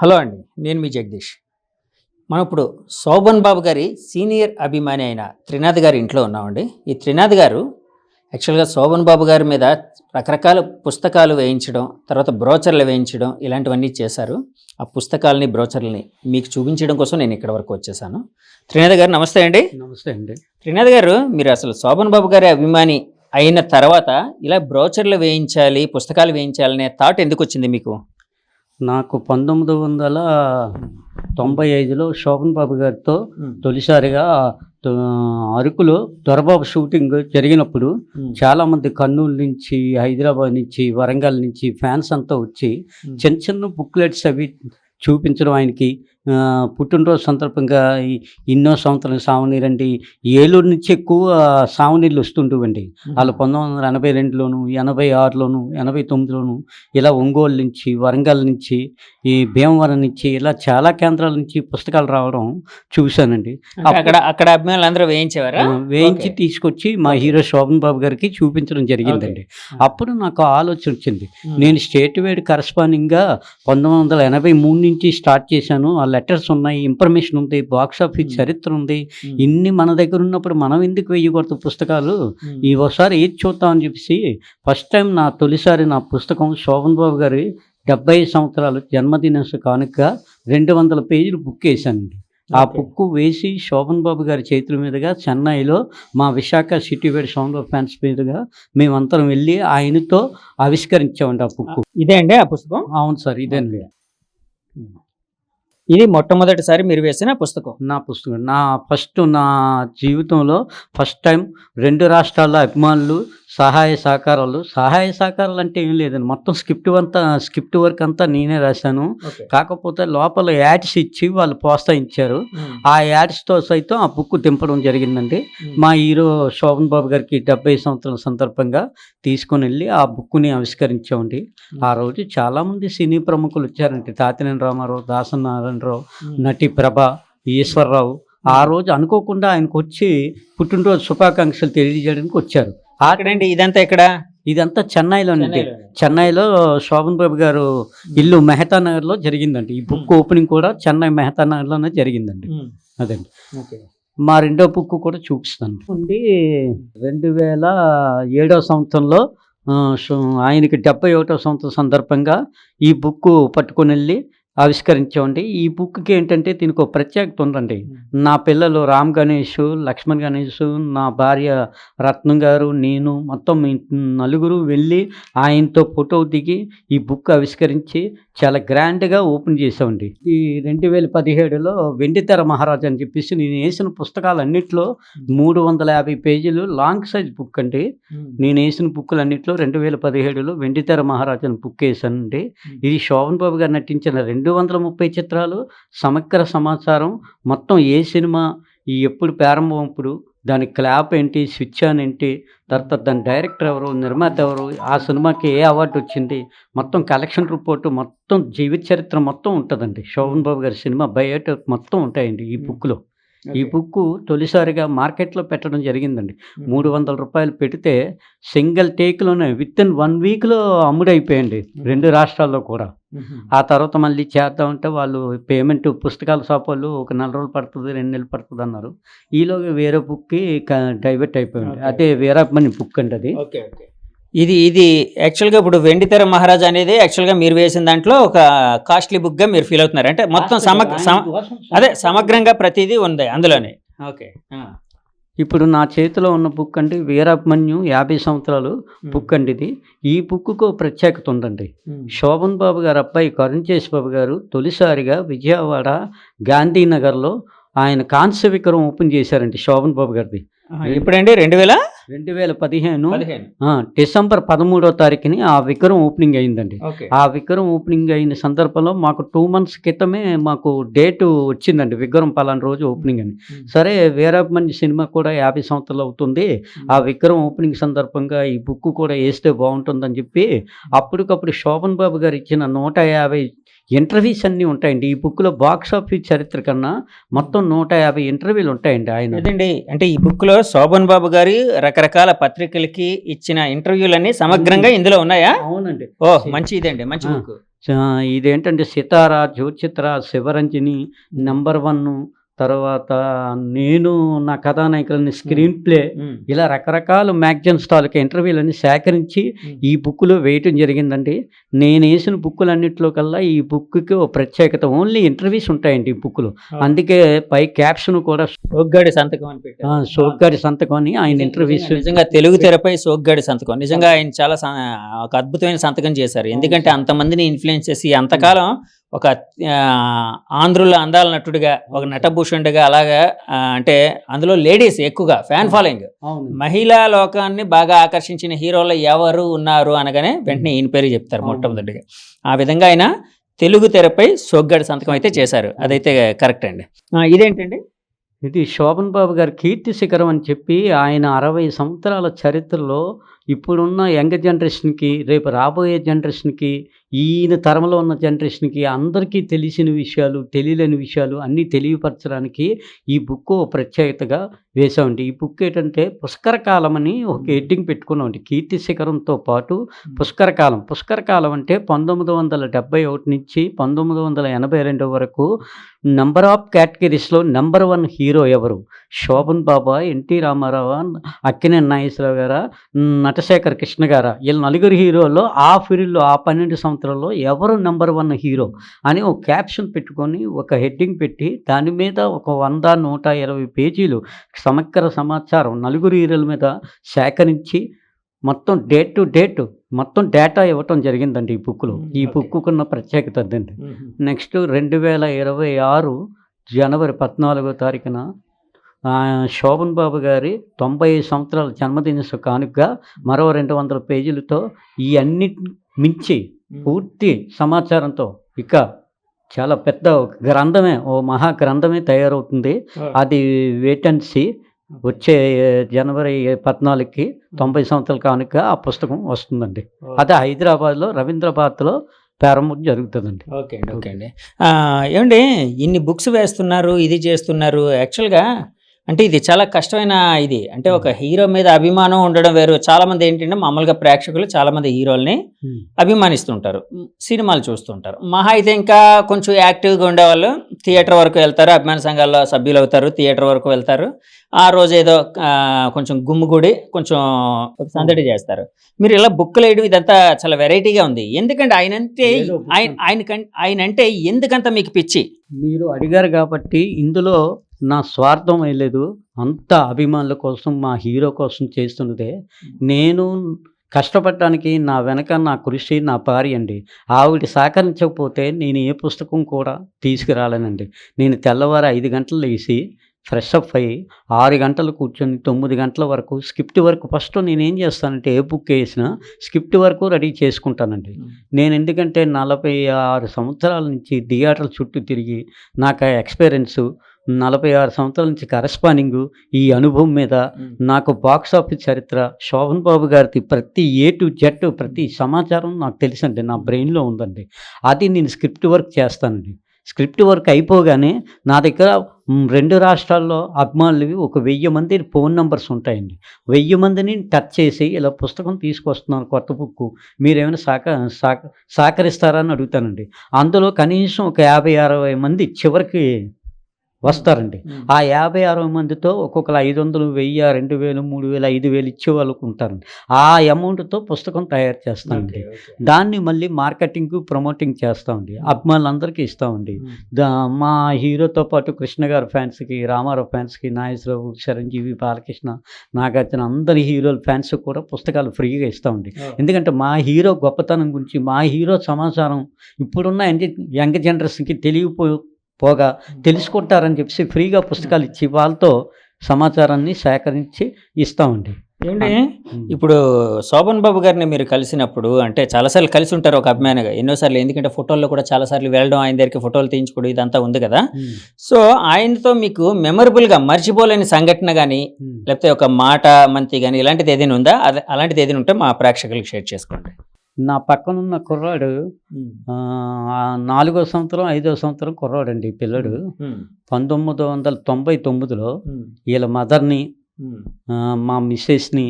Hello అండి, నేను మీ జగదీష్. మనం ఇప్పుడు శోభన్ బాబు గారి సీనియర్ అభిమాని అయిన త్రినాథ్ గారి ఇంట్లో ఉన్నామండి. ఈ త్రినాథ్ గారు యాక్చువల్గా శోభన్ బాబు గారి మీద రకరకాల పుస్తకాలు వేయించడం, తర్వాత బ్రోచర్లు వేయించడం ఇలాంటివన్నీ చేశారు. ఆ పుస్తకాలని బ్రోచర్లని మీకు చూపించడం కోసం నేను ఇక్కడ వరకు వచ్చేసాను. త్రినాథ్ గారు నమస్తే అండి. నమస్తే అండి. త్రినాథ్ గారు, మీరు అసలు శోభన్ బాబు గారి అభిమాని అయిన తర్వాత ఇలా బ్రోచర్లు వేయించాలి, పుస్తకాలు వేయించాలనే థాట్ ఎందుకు వచ్చింది మీకు? నాకు 1995లో శోభన్ బాబు గారితో తొలిసారిగా అరకులో దొరబాబు షూటింగ్ జరిగినప్పుడు చాలామంది కర్నూలు నుంచి, హైదరాబాద్ నుంచి, వరంగల్ నుంచి ఫ్యాన్స్ అంతా వచ్చి చిన్న చిన్న బుక్లెట్స్ అవి చూపించడం, ఆయనకి పుట్టినరోజు సందర్భంగా ఎన్నో సంవత్సరాలు సావనీరండి, ఏలూరు నుంచి ఎక్కువ సావనీళ్ళు వస్తుండేవండి. వాళ్ళు 1982లోను, 86లోను, 89లోను ఇలా ఒంగోలు నుంచి, వరంగల్ నుంచి, ఈ భీమవరం నుంచి ఇలా చాలా కేంద్రాల నుంచి పుస్తకాలు రావడం చూశానండి. అక్కడ అభిమానులు అందరూ వేయించేవారా? వేయించి తీసుకొచ్చి మా హీరో శోభన్ బాబు గారికి చూపించడం జరిగిందండి. అప్పుడు నాకు ఆలోచన వచ్చింది. నేను స్టేట్ వైడ్ కరస్పాండింగ్గా 1983 నుంచి స్టార్ట్ చేశాను. ఆ లెటర్స్ ఉన్నాయి, ఇన్ఫర్మేషన్ ఉంది, బాక్స్ ఆఫీస్ చరిత్ర ఉంది. ఇన్ని మన దగ్గర ఉన్నప్పుడు మనం ఎందుకు వేయకూడదు పుస్తకాలు? ఈ ఒకసారి ఏది చూద్దామని చెప్పేసి ఫస్ట్ టైం తొలిసారి నా పుస్తకం శోభన్ బాబు గారి 70 సంవత్సరాలు జన్మదిన కానుక 200 పేజీలు బుక్ వేశానండి. ఆ బుక్ వేసి శోభన్ బాబు గారి చేతుల మీదుగా చెన్నైలో మా Visakha city wide sound of fans మీదుగా మేమంతరం వెళ్ళి ఆయనతో ఆవిష్కరించామండి ఆ బుక్. ఇదే అండి ఆ పుస్తకం? అవును సార్, ఇదేనండి. ఇది మొట్టమొదటిసారి మీరు వేసిన పుస్తకం? నా పుస్తకం. నా జీవితంలో ఫస్ట్ టైం 2 రాష్ట్రాల అభిమానులు సహాయ సహకారాలు అంటే ఏం లేదండి. మొత్తం స్క్రిప్ట్ వర్క్ అంతా నేనే రాశాను. కాకపోతే లోపల యాడ్స్ ఇచ్చి వాళ్ళు ప్రోత్సహించారు. ఆ యాడ్స్తో సైతం ఆ బుక్ దింపడం జరిగిందండి. మా హీరో శోభన్ బాబు గారికి 70 సంవత్సరాల సందర్భంగా తీసుకొని వెళ్ళి ఆ బుక్ని ఆవిష్కరించామండి. ఆ రోజు చాలామంది సినీ ప్రముఖులు వచ్చారండి. తాతినేని రామారావు, దాసరి నారాయణరావు, నటి ప్రభ, ఈశ్వరరావు. ఆ రోజు అనుకోకుండా ఆయనకు వచ్చి పుట్టినరోజు శుభాకాంక్షలు తెలియజేయడానికి వచ్చారు. అక్కడండి ఇదంతా ఇక్కడ? ఇదంతా చెన్నైలోనండి. చెన్నైలో శోభన్ బాబు గారు ఇల్లు మెహతా నగర్లో జరిగిందండి. ఈ బుక్ ఓపెనింగ్ కూడా చెన్నై మెహతా నగర్లోనే జరిగిందండి. అదండి. మా రెండో బుక్ కూడా చూపిస్తాను. 2007వ సంవత్సరంలో ఆయనకి 71వ సంవత్సరం సందర్భంగా ఈ బుక్ పట్టుకొని వెళ్ళి ఆవిష్కరించామండి. ఈ బుక్కి ఏంటంటే దీనికి ఒక ప్రత్యేకత ఉందండి. నా పిల్లలు రామ్ గణేష్, లక్ష్మణ్ గణేష్, నా భార్య రత్నం గారు, నేను మొత్తం నలుగురు వెళ్ళి ఆయనతో ఫోటో దిగి ఈ బుక్ ఆవిష్కరించి చాలా గ్రాండ్గా ఓపెన్ చేసామండి. ఈ 2017లో వెండితెర మహారాజు అని చెప్పేసి నేను వేసిన పుస్తకాలన్నింటిలో 350 పేజీలు లాంగ్ సైజ్ బుక్ అండి. నేను వేసిన బుక్కులన్నింటిలో 2017లో వెండితెర మహారాజు అని బుక్ వేసానండి. ఇది శోభన్ బాబు గారు నటించిన 230 చిత్రాలు, సమగ్ర సమాచారం, మొత్తం ఏ సినిమా ఎప్పుడు ప్రారంభం, అప్పుడు దాని క్లాప్ ఏంటి, స్విచ్ ఆన్ ఏంటి, తర్వాత దాని డైరెక్టర్ ఎవరు, నిర్మాత ఎవరు, ఆ సినిమాకి ఏ అవార్డు వచ్చింది, మొత్తం కలెక్షన్ రిపోర్టు, మొత్తం జీవిత చరిత్ర మొత్తం ఉంటుందండి. శోభన్ బాబు గారి సినిమా బయోటో మొత్తం ఉంటాయండి ఈ బుక్లో. ఈ బుక్ తొలిసారిగా మార్కెట్లో పెట్టడం జరిగిందండి. 300 రూపాయలు పెడితే సింగిల్ టేక్లోనే విత్-ఇన్ 1 వీక్లో అమ్ముడైపోయండి 2 రాష్ట్రాల్లో కూడా. ఆ తర్వాత మళ్ళీ చేద్దామంటే వాళ్ళు పేమెంట్, పుస్తకాల షాప్ వాళ్ళు ఒక 4 రోజులు పడుతుంది, 2 నెలలు పడుతుంది అన్నారు. ఈలోగా వేరే బుక్కి డైవర్ట్ అయిపోయింది. అదే వీరప్పని బుక్ అండి అది. ఇది యాక్చువల్గా ఇప్పుడు వెండితెర మహారాజా అనేది యాక్చువల్గా మీరు వేసిన దాంట్లో ఒక కాస్ట్లీ బుక్గా మీరు ఫీల్ అవుతున్నారు అంటే మొత్తం సమగ్రంగా ప్రతిదీ ఉంది అందులోనే. ఓకే. ఇప్పుడు నా చేతిలో ఉన్న బుక్ అండి వీరాభిమన్యు 50 సంవత్సరాలు బుక్ అండి ఇది. ఈ బుక్కు ప్రత్యేకత ఉందండి. శోభన్ బాబు గారు అబ్బాయి కరుణ్ బాబు గారు తొలిసారిగా విజయవాడ గాంధీనగర్లో ఆయన కాంస్య విగ్రహం ఓపెన్ చేశారండి శోభన్ బాబు గారిది. ఇప్పుడండి 2015 డిసెంబర్ 13వ తారీఖుని ఆ విగ్రహం ఓపెనింగ్ అయిందండి. ఆ విగ్రహం ఓపెనింగ్ అయిన సందర్భంలో మాకు 2 months క్రితమే మాకు డేటు వచ్చిందండి, విగ్రహం పలానా రోజు ఓపెనింగ్ అని. సరే, వీరాభిమన్యు సినిమా కూడా 50 సంవత్సరాలు అవుతుంది, ఆ విగ్రహం ఓపెనింగ్ సందర్భంగా ఈ బుక్ కూడా వేస్తే బాగుంటుందని చెప్పి అప్పటికప్పుడు శోభన్ బాబు గారు ఇచ్చిన 150 ఇంటర్వ్యూస్ అన్నీ ఉంటాయండి ఈ బుక్లో. బాక్స్ ఆఫీస్ చరిత్ర కన్నా మొత్తం 150 ఇంటర్వ్యూలు ఉంటాయండి ఆయన. అదండి, అంటే ఈ బుక్లో శోభన్ బాబు గారి రకరకాల పత్రికలకి ఇచ్చిన ఇంటర్వ్యూలన్నీ సమగ్రంగా ఇందులో ఉన్నాయా? అవునండి. ఓ మంచి ఇదండి, మంచి బుక్. ఇదేంటంటే 'సితార', 'జ్యోతిచిత్ర', 'శివరంజని', నంబర్ 1, తర్వాత 'నేను నా కథానాయకులని', స్క్రీన్ ప్లే, ఇలా రకరకాల మ్యాగజైన్స్ తాలూకా ఇంటర్వ్యూలన్నీ సేకరించి ఈ బుక్లో వేయటం జరిగిందండి. నేను వేసిన బుక్కులన్నింటిలో కల్లా ఈ బుక్కి ఓ ప్రత్యేకత, ఓన్లీ ఇంటర్వ్యూస్ ఉంటాయండి ఈ బుక్లో. అందుకే పై క్యాప్షన్ కూడా సోగ్గాడి సంతకం అని పెట్టారు. సోగ్గాడి సంతకం అని ఆయన ఇంటర్వ్యూస్. నిజంగా తెలుగు తెరపై సోగ్గాడి సంతకం, నిజంగా ఆయన చాలా ఒక అద్భుతమైన సంతకం చేశారు. ఎందుకంటే అంతమందిని ఇన్ఫ్లుయెన్స్ చేసి అంతకాలం ఒక ఆంధ్రుల అందాల నటుడిగా, ఒక నటభూషణుడిగా, అలాగా అంటే అందులో లేడీస్ ఎక్కువగా ఫ్యాన్ ఫాలోయింగ్, మహిళా లోకాన్ని బాగా ఆకర్షించిన హీరోలు ఎవరు ఉన్నారు అనగానే వెంటనే ఈయన పేరు చెప్తారు మొట్టమొదటిగా. ఆ విధంగా ఆయన తెలుగు తెరపై సోగ్గాడి సంతకం అయితే చేశారు. అదైతే కరెక్ట్ అండి. ఇదేంటండి? ఇది శోభన్ బాబు గారి కీర్తి శిఖరం అని చెప్పి, ఆయన 60 సంవత్సరాల చరిత్రలో ఇప్పుడున్న యంగ్ జనరేషన్కి, రేపు రాబోయే జనరేషన్కి, ఈయన తరంలో ఉన్న జనరేషన్కి అందరికీ తెలిసిన విషయాలు, తెలియలేని విషయాలు అన్నీ తెలియపరచడానికి ఈ బుక్ ప్రత్యేకతగా వేసామండి. ఈ బుక్ ఏంటంటే పుష్కరకాలం అని ఒక హెడ్డింగ్ పెట్టుకున్నామండి. కీర్తి శిఖరంతో పాటు పుష్కరకాలం. పుష్కరకాలం అంటే 1971 నుంచి 1982 వరకు నంబర్ ఆఫ్ కేటగిరీస్లో నంబర్ 1 హీరో ఎవరు? శోభన్ బాబా, ఎన్టీ రామారావు, అక్కినేని నాగేశ్వరరావు గారా, నటశేఖర్ కృష్ణ గారా, వీళ్ళ నలుగురు హీరోల్లో ఆ పీరియడ్లో, ఆ 12 సంవత్సరాల్లో ఎవరు నంబర్ 1 హీరో అని ఒక క్యాప్షన్ పెట్టుకొని, ఒక హెడ్డింగ్ పెట్టి, దాని మీద ఒక 100-120 పేజీలు సమగ్ర సమాచారం నలుగురు హీరోల మీద సేకరించి మొత్తం డేట్ టు డేట్ మొత్తం డేటా ఇవ్వటం జరిగిందండి ఈ బుక్లో. ఈ బుక్కుకున్న ప్రత్యేకత అదండి. నెక్స్ట్ 2026 జనవరి 14వ తారీఖున శోభన్ బాబు గారి 95 సంవత్సరాల జన్మదిన కానుకగా మరో 200 పేజీలతో ఈ అన్నిటి మించి పూర్తి సమాచారంతో ఇక చాలా పెద్ద ఒక గ్రంథమే, ఓ మహా గ్రంథమే తయారవుతుంది. అది వేటెన్సీ వచ్చే జనవరి 14కి 90 సంవత్సరాల కానుక ఆ పుస్తకం వస్తుందండి. అది హైదరాబాద్లో రవీంద్రభారతిలో ప్రారంభం జరుగుతుందండి. ఓకే అండి. ఓకే అండి. ఏమండి ఇన్ని బుక్స్ వేస్తున్నారు, ఇది చేస్తున్నారు, యాక్చువల్గా అంటే ఇది చాలా కష్టమైన ఇది. అంటే ఒక హీరో మీద అభిమానం ఉండడం వేరు. చాలామంది ఏంటంటే మామూలుగా ప్రేక్షకులు చాలామంది హీరోల్ని అభిమానిస్తుంటారు, సినిమాలు చూస్తుంటారు. మహా అయితే ఇంకా కొంచెం యాక్టివ్గా ఉండేవాళ్ళు థియేటర్ వరకు వెళ్తారు, అభిమాన సంఘాల్లో సభ్యులు అవుతారు, థియేటర్ వరకు వెళ్తారు. ఆ రోజు ఏదో కొంచెం గుమ్ముగూడి కొంచెం సందడి చేస్తారు. మీరు ఇలా బుక్కులు వేయడం ఇదంతా చాలా వెరైటీగా ఉంది. ఎందుకంటే ఆయనంటే ఎందుకంత మీకు పిచ్చి? మీరు అడిగారు కాబట్టి ఇందులో నా స్వార్థం లేదు. అంత అభిమానుల కోసం, మా హీరో కోసం చేస్తున్నదే. నేను కష్టపడటానికి నా వెనక నా కృషి నా భార్య అండి. ఆవిడ సహకరించకపోతే నేను ఏ పుస్తకం కూడా తీసుకురాలేనండి. నేను తెల్లవారు 5 గంటలు లేచి ఫ్రెష్ అప్ అయ్యి 6 గంటలు కూర్చొని 9 గంటల వరకు స్క్రిప్ట్ వర్క్ ఫస్ట్ నేనేం చేస్తానంటే, ఏ బుక్ వేసినా స్క్రిప్ట్ వరకు రెడీ చేసుకుంటానండి. నేను ఎందుకంటే 46 సంవత్సరాల నుంచి థియేటర్ల చుట్టూ తిరిగి నాకు ఎక్స్పీరియన్సు, 46 సంవత్సరాల నుంచి కరెస్పాండింగు, ఈ అనుభవం మీద నాకు బాక్స్ ఆఫీస్ చరిత్ర, శోభన్ బాబు గారిది ప్రతి ఏ టు జెడ్ ప్రతి సమాచారం నాకు తెలుసండి, నా బ్రెయిన్లో ఉందండి. అది నేను స్క్రిప్ట్ వర్క్ చేస్తానండి. స్క్రిప్ట్ వర్క్ అయిపోగానే నా దగ్గర 2 రాష్ట్రాల్లో అభిమానులవి ఒక 1000 మంది ఫోన్ నెంబర్స్ ఉంటాయండి. 1000 మందిని టచ్ చేసి ఇలా పుస్తకం తీసుకొస్తున్నాను కొత్త బుక్కు, మీరేమైనా సహకరిస్తారని అడుగుతానండి. అందులో కనీసం ఒక 50-60 మంది చివరికి వస్తారండి. ఆ 50-60 మందితో ఒక్కొక్కరు 500, 1000, 2000, 3000, 5000 ఇచ్చే వాళ్ళకు ఉంటారండి. ఆ అమౌంట్తో పుస్తకం తయారు చేస్తామండి. దాన్ని మళ్ళీ మార్కెటింగ్ ప్రమోటింగ్ చేస్తామండి, అభిమానులందరికీ ఇస్తామండి. మా హీరోతో పాటు కృష్ణ గారి ఫ్యాన్స్కి, రామారావు ఫ్యాన్స్కి, నాగేశ్వరరావు, చిరంజీవి, బాలకృష్ణ, నాగార్జున అందరి హీరోల ఫ్యాన్స్ కూడా పుస్తకాలు ఫ్రీగా ఇస్తామండి. ఎందుకంటే మా హీరో గొప్పతనం గురించి, మా హీరో సమాచారం ఇప్పుడున్న యంగ్ జనరేషన్కి పోగా తెలుసుకుంటారని చెప్పి ఫ్రీగా పుస్తకాలు ఇచ్చి వాళ్ళతో సమాచారాన్ని సేకరించి ఇస్తామండి. ఏంటి ఇప్పుడు శోభన్ బాబు గారిని మీరు కలిసినప్పుడు, అంటే చాలాసార్లు కలిసి ఉంటారు ఒక అభిమానిగా, ఎన్నోసార్లు, ఎందుకంటే ఫోటోల్లో కూడా చాలాసార్లు వెళ్ళడం, ఆయన దగ్గరికి ఫోటోలు తీయించుకోవడం ఇదంతా ఉంది కదా. సో ఆయనతో మీకు మెమరబుల్గా మర్చిపోలేని సంఘటన కానీ, లేకపోతే ఒక మాట మంతి కానీ ఇలాంటిది ఏదైనా ఉందా? అలాంటిది ఏదైనా ఉంటే మా ప్రేక్షకులకు షేర్ చేసుకోండి. నా పక్కనున్న కుర్రాడు 4వ సంవత్సరం 5వ సంవత్సరం కుర్రాడండి పిల్లడు. 1999లో వీళ్ళ మదర్ని, మా మిస్సెస్ని,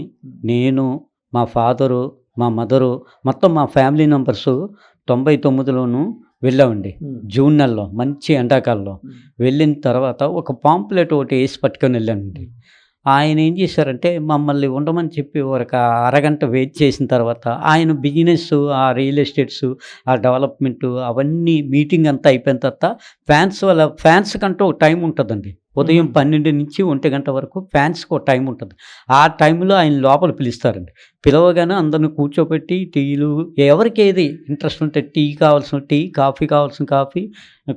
నేను, మా ఫాదరు, మా మదరు, మొత్తం మా ఫ్యామిలీ మెంబర్సు 99లోను వెళ్ళామండి. జూన్ నెలలో మంచి ఎండాకాలంలో. వెళ్ళిన తర్వాత ఒక పాంప్లెట్ ఒకటి వేసి పట్టుకొని వెళ్ళానండి. ఆయన ఏం చేశారంటే మమ్మల్ని ఉండమని చెప్పి ఒక అరగంట వెయిట్ చేసిన తర్వాత ఆయన బిజినెస్, ఆ రియల్ ఎస్టేట్స్, ఆ డెవలప్మెంట్ అవన్నీ మీటింగ్ అంతా అయిపోయిన తర్వాత ఫ్యాన్స్ కంటూ ఒక టైం ఉంటుందండి. ఉదయం 12 నుంచి 1 గంట వరకు ఫ్యాన్స్కి ఒక టైం ఉంటుంది. ఆ టైంలో ఆయన లోపల పిలుస్తారండి. పిలవగానే అందరిని కూర్చోబెట్టి టీలు, ఎవరికి ఏది ఇంట్రెస్ట్ ఉంటే టీ కావాల్సిన టీ, కాఫీ కావాల్సిన కాఫీ,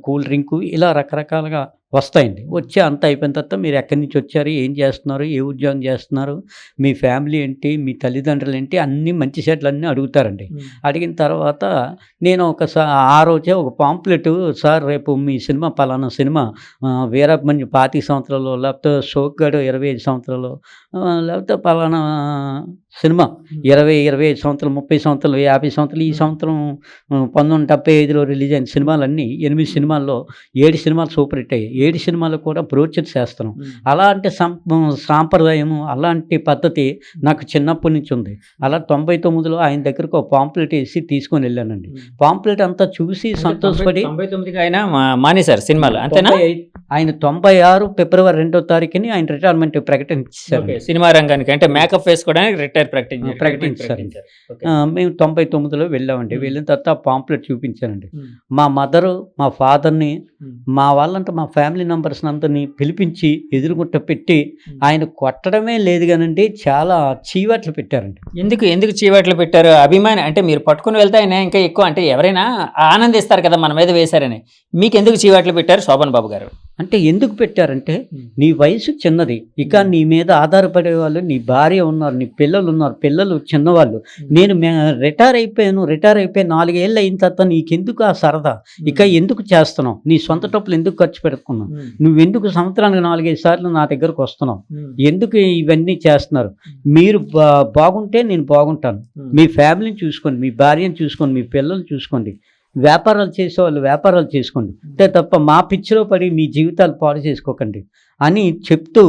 కూల్ డ్రింకు, ఇలా రకరకాలుగా వస్తాయండి. వచ్చి అంతా అయిపోయిన తర్వాత మీరు ఎక్కడి నుంచి వచ్చారు, ఏం చేస్తున్నారు, ఏ ఉద్యోగం చేస్తున్నారు, మీ ఫ్యామిలీ ఏంటి, మీ తల్లిదండ్రులు ఏంటి, అన్నీ మంచి చెడ్డలు అన్నీ అడుగుతారండి. అడిగిన తర్వాత నేను ఆ రోజే ఒక పాంప్లెట్, సార్ రేపు మీ సినిమా పలానా సినిమా వీరబ్రహ్మణ్యం 25 సంవత్సరాలు, లేకపోతే షోక్గాడు 25 సంవత్సరాలు, లేకపోతే పలానా సినిమా 25 సంవత్సరాలు, 30 సంవత్సరాలు, 50 సంవత్సరాలు, ఈ సంవత్సరం 1975లో రిలీజ్ అయిన సినిమాలన్నీ 8 సినిమాల్లో 7 సినిమాలు సూపర్ హిట్ అయ్యాయి. 7 సినిమాలు కూడా బ్రోచర్ చేస్తున్నాం. అలాంటి సాంప్రదాయము, అలాంటి పద్ధతి నాకు చిన్నప్పటి నుంచి ఉంది. అలా 99లో ఆయన దగ్గరకు ఒక పాంప్లెట్ వేసి తీసుకొని వెళ్ళానండి. పాంప్లెట్ అంతా చూసి సంతోషపడి 99కి ఆయన మానేశారు సినిమాలు, అంతేనా? ఆయన 96 ఫిబ్రవరి 2వ తారీఖుని ఆయన రిటైర్మెంట్ ప్రకటించారు. సినిమా రంగానికి అంటే మేకప్ వేసుకోవడానికి రిటైర్ ప్రకటించారు. మేము 99లో వెళ్ళామండి. వెళ్ళిన తర్వాత పాంప్లెట్ చూపించానండి. మా మదరు, మా ఫాదర్ని, మా వాళ్ళంతా, మా ఫ్యామిలీ మెంబర్స్ అందరినీ పిలిపించి ఎదురుగుంట పెట్టి ఆయన కొట్టడమే లేదు కానండి, చాలా చీవాట్లు పెట్టారండి. ఎందుకు చీవాట్లు పెట్టారు? అభిమాని అంటే మీరు పట్టుకుని వెళ్తే ఆయన ఇంకా ఎక్కువ, అంటే ఎవరైనా ఆనందిస్తారు కదా మన మీద వేశారని. మీకు ఎందుకు చీవాట్లు పెట్టారు శోభన్ బాబు గారు? అంటే ఎందుకు పెట్టారంటే, నీ వయసు చిన్నది, ఇక నీ మీద ఆధారపడే వాళ్ళు నీ భార్య ఉన్నారు, నీ పిల్లలు ఉన్నారు, పిల్లలు చిన్నవాళ్ళు. నేను రిటైర్ అయిపోయి 4 ఏళ్ళు అయిన తర్వాత నీకెందుకు ఆ సరదా, ఇక ఎందుకు చేస్తున్నావు, నీ సొంత డబ్బులు ఎందుకు ఖర్చు పెడుతున్నావు, నువ్వెందుకు సంవత్సరానికి 4-5 సార్లు నా దగ్గరకు వస్తున్నావు, ఎందుకు ఇవన్నీ చేస్తున్నారు, మీరు బాగుంటే నేను బాగుంటాను, మీ ఫ్యామిలీని చూసుకోండి, మీ భార్యను చూసుకోండి, మీ పిల్లల్ని చూసుకోండి, వ్యాపారాలు చేసేవాళ్ళు వ్యాపారాలు చేసుకోండి, అంతే తప్ప మా పిచ్చిలో పడి మీ జీవితాలు పాడు చేసుకోకండి అని చెప్తూ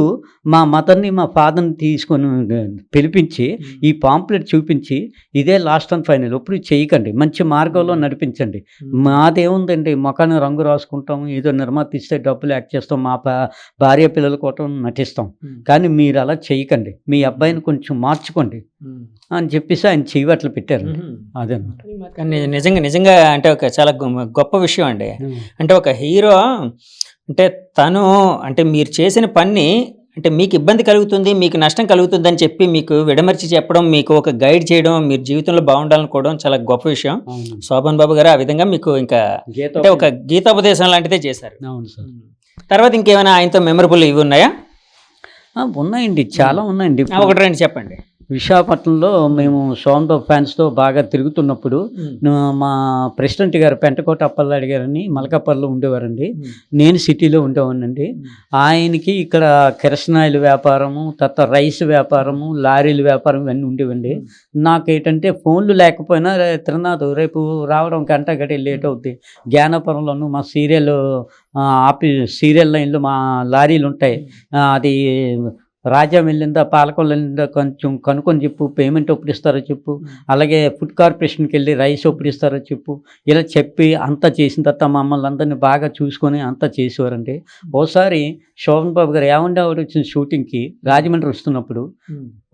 మా మదర్ని, మా ఫాదర్ని తీసుకొని పిలిపించి ఈ పాంప్లెట్ చూపించి, ఇదే లాస్ట్ అండ్ ఫైనల్, ఎప్పుడు చేయకండి, మంచి మార్గంలో నడిపించండి, మాదేముందండి, ముఖాన్ని రంగు రాసుకుంటాం, ఏదో నిర్మాత ఇస్తే డబ్బులు యాక్ట్ చేస్తాం, మా భార్య పిల్లల కోసం నటిస్తాం, కానీ మీరు అలా చేయకండి, మీ అబ్బాయిని కొంచెం మార్చుకోండి అని చెప్పేసి ఆయన చేయవట్లు పెట్టారు. అదనమాట. కానీ నిజంగా అంటే ఒక చాలా గొప్ప విషయం అండి. అంటే ఒక హీరో అంటే తను, అంటే మీరు చేసిన పని అంటే మీకు ఇబ్బంది కలుగుతుంది, మీకు నష్టం కలుగుతుంది అని చెప్పి మీకు విడమర్చి చెప్పడం, మీకు ఒక గైడ్ చేయడం, మీరు జీవితంలో బాగుండాలనుకోవడం చాలా గొప్ప విషయం. శోభన్ బాబు గారు ఆ విధంగా మీకు ఇంకా అంటే ఒక గీతోపదేశం లాంటిదే చేశారు. అవును సార్. తర్వాత ఇంకేమైనా ఆయనతో మెమరబుల్ ఇవి ఉన్నాయా? ఉన్నాయండి, చాలా ఉన్నాయండి. 1-2 చెప్పండి. విశాఖపట్నంలో మేము శోభన్ బాబు ఫ్యాన్స్తో బాగా తిరుగుతున్నప్పుడు మా ప్రెసిడెంట్ గారు పెంటకోట అప్పలనాయుడు గారని మలకాపల్లిలో ఉండేవారండి. నేను సిటీలో ఉండేవాడినండి. ఆయనకి ఇక్కడ కిరసనాయిల్ వ్యాపారము, తర్వాత రైస్ వ్యాపారము, లారీల వ్యాపారం ఇవన్నీ ఉండేవండి. నాకేంటంటే ఫోన్లు లేకపోయినా త్రినాథ్ రేపు రావడం గంట లేట్ అవుద్ది, జ్ఞానపురంలోను మా సీరియల్ లైన్లో మా లారీలు ఉంటాయి, అది రాజా వెళ్ళిందా పాలకొల్లు వెళ్ళిందా కొంచెం కనుక్కొని చెప్పు, పేమెంట్ ఎప్పుడు ఇస్తారో చెప్పు, అలాగే ఫుడ్ కార్పొరేషన్కి వెళ్ళి రైస్ ఎప్పుడు ఇస్తారో చెప్పు, ఇలా చెప్పి అంతా చేసిన తర్వాత మమ్మల్ని అందరినీ బాగా చూసుకొని అంతా చేసేవారండి. ఓసారి శోభన్ బాబు గారు ఆవిడ వచ్చిన షూటింగ్కి రాజమండ్రి వస్తున్నప్పుడు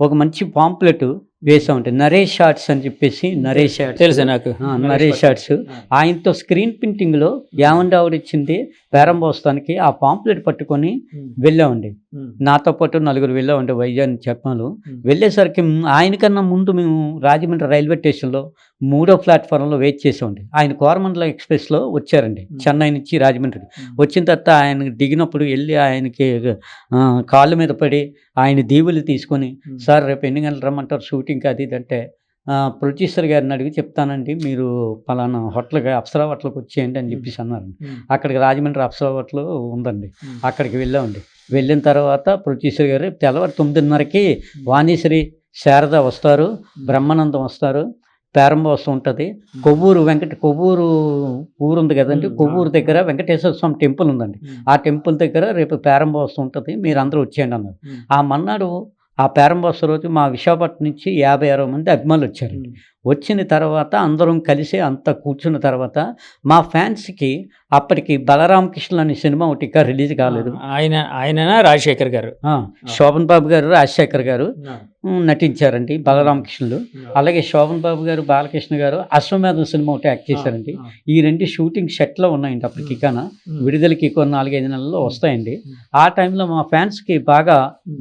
ఒక మంచి పాంప్లెట్ వేసామంటే, నరేష్ షార్ట్స్ అని చెప్పేసి, నరేష్ షార్ట్స్ తెలుసు నాకు, నరేష్ షార్ట్స్ ఆయనతో స్క్రీన్ ప్రింటింగ్లో ఆవిడ ఇచ్చింది ప్రారంభోత్సవానికి. ఆ పాంప్లెట్ పట్టుకొని వెళ్ళామండి. నాతో పాటు 4 వెళ్ళామండి వైజాగ్ చెప్పాను. వెళ్ళేసరికి ఆయనకన్నా ముందు మేము రాజమండ్రి రైల్వే స్టేషన్లో 3వ ప్లాట్ఫారంలో వెయిట్ చేసామండి. ఆయన కోరమండల ఎక్స్ప్రెస్లో వచ్చారండి, చెన్నై నుంచి రాజమండ్రికి. వచ్చిన తర్వాత ఆయన దిగినప్పుడు వెళ్ళి ఆయనకి కాళ్ళ మీద పడి ఆయన దీవులు తీసుకొని, సార్ రేపు ఎన్ని గంటలు రమ్మంటారు షూటింగ్కి అది ఇది అంటే, ప్రొడ్యూసర్ గారిని అడిగి చెప్తానండి, మీరు పలానా హోటల్కి అప్సరా హోటల్కి వచ్చేయండి అని చెప్పేసి అన్నారండి. అక్కడికి రాజమండ్రి అప్సరా హోటల్ ఉందండి, అక్కడికి వెళ్ళామండి. వెళ్ళిన తర్వాత ప్రొడ్యూసర్ గారు తెల్లవారు 9:30కి వాణీశ్వరి, శారద వస్తారు, బ్రహ్మానందం వస్తారు, ప్రారంభోత్సవం ఉంటుంది. కొవ్వూరు ఊరు ఉంది కదండి, కొవ్వూరు దగ్గర వెంకటేశ్వర స్వామి టెంపుల్ ఉందండి, ఆ టెంపుల్ దగ్గర రేపు ప్రారంభోత్సవం ఉంటుంది, మీరు అందరూ వచ్చేయండి అన్నారు. ఆ మన్నాడు ఆ ప్రారంభోత్సవం రోజు మా విశాఖపట్నం నుంచి 50-60 మంది అభిమానులు వచ్చారండి. వచ్చిన తర్వాత అందరం కలిసి అంతా కూర్చున్న తర్వాత మా ఫ్యాన్స్కి అప్పటికి బలరామకృష్ణ అనే సినిమా ఒకటి ఇంకా రిలీజ్ కాలేదు. ఆయన రాజశేఖర్ గారు, శోభన్ బాబు గారు, రాజశేఖర్ గారు నటించారండి బలరామకృష్ణులు. అలాగే శోభన్ బాబు గారు, బాలకృష్ణ గారు అశ్వమేధం సినిమా ఒకటి యాక్ట్ చేశారండి. ఈ రెండు షూటింగ్ సెట్లో ఉన్నాయండి అప్పటికి. కానీ విడుదలకి కొన్ని 4-5 నెలల్లో వస్తాయండి. ఆ టైంలో మా ఫ్యాన్స్కి బాగా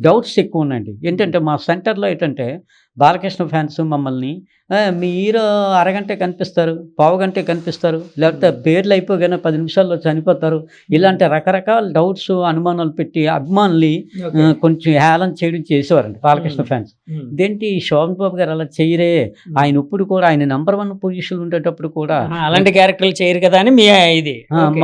డౌట్స్ ఎక్కువ ఉన్నాయండి. ఏంటంటే మా సెంటర్లో ఏంటంటే బాలకృష్ణ ఫ్యాన్స్ మమ్మల్ని మీ హీరో అరగంటే కనిపిస్తారు, పావుగంటే కనిపిస్తారు, లేకపోతే పేర్లు అయిపోగానే 10 నిమిషాల్లో చనిపోతారు, ఇలాంటి రకరకాల డౌట్స్, అనుమానాలు పెట్టి అభిమానుల్ని కొంచెం హేళన చేయడం చేసేవారండి బాలకృష్ణ ఫ్యాన్స్. ఇదేంటి శోభన్ బాబు గారు అలా చేయరే, ఆయన ఇప్పుడు కూడా ఆయన #1 పొజిషన్ ఉండేటప్పుడు కూడా అలాంటి క్యారెక్టర్లు చేయరు కదా అని మీ ఇది